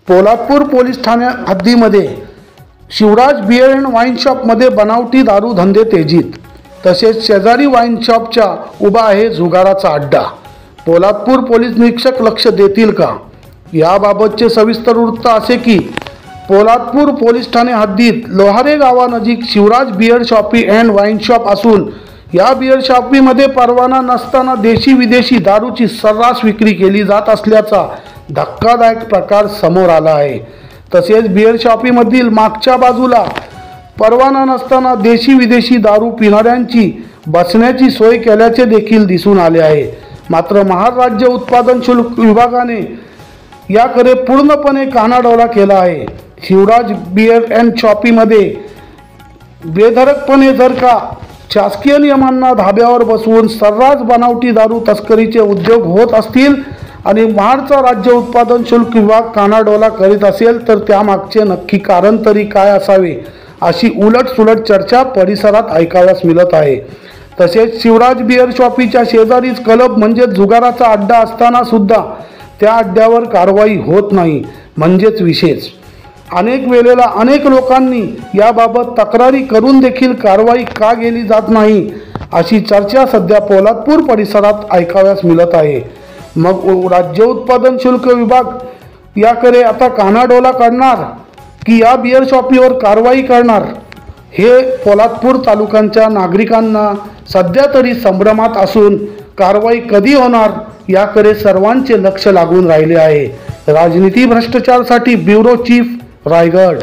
Poladpur police ठाण्या हद्दीमध्ये Shivraj beer and wine शॉपमध्ये बनावटी दारू धंदे तेजीत। तसेच शेजारी वाईन शॉपच्या उभा आहे जुगाराचा अड्डा। पोलादपूर पोलीस निरीक्षक लक्ष देतील का? याबाबतचे सविस्तर वृत्त असे की पोलादपूर पोलीस ठाणे हद्दीत लोहारे गावानजीक Shivraj beer shoppe and wine shop असून या बियर शॉपीमध्ये परवाना नसताना देशी विदेशी दारूची सर्रास विक्री केली जात असल्याचा धक्कादायक प्रकार समोर आला आहे। तसेच बियर शॉपीमधील मागच्या बाजूला परवाना नसताना देशी विदेशी दारू पिणाऱ्यांची बसण्याची सोय केल्याचे देखील दिसून आले आहे। मात्र महाराष्ट्र राज्य उत्पादन शुल्क विभागाने याकडे पूर्णपणे कानाडोळा केला आहे। शिवराज बियर अँड शॉपीमध्ये बेधडकपणे जर का शासकीय नियमांना धाब्यावर बसवून सर्रास बनावटी दारू तस्करीचे उद्योग होत असतील आणि महाराष्ट्र राज्य उत्पादन शुल्क विभाग कानाडोळा करीत असेल तर त्यामागचे नक्की कारण तरी काय असावे अशी उलटसुलट चर्चा परिसरात ऐकाव्यास मिळत आहे। तसेच शिवराज बियर शॉपीच्या शेजारीच क्लब म्हणजे जुगाराचा अड्डा असताना सुद्धा त्या अड्ड्यावर कारवाई होत नाही म्हणजेच विशेष। अनेक वेळेला अनेक लोकांनी याबाबत तक्रारी करून देखील कारवाई का केली जात नाही अशी चर्चा सध्या पोलादपूर परिसरात ऐकाव्यास मिळत आहे। मग राज्य उत्पादन शुल्क विभाग याकडे आता कानाडोळा करणार की या बियर शॉपीवर कारवाई करणार हे पोलादपूर तालुक्यांच्या नागरिकांना सध्या तरी संभ्रमात असून कारवाई कधी होणार याकडे सर्वांचे लक्ष लागून राहिले आहे। राजनीती भ्रष्टाचारसाठी ब्युरो चीफ, रायगड।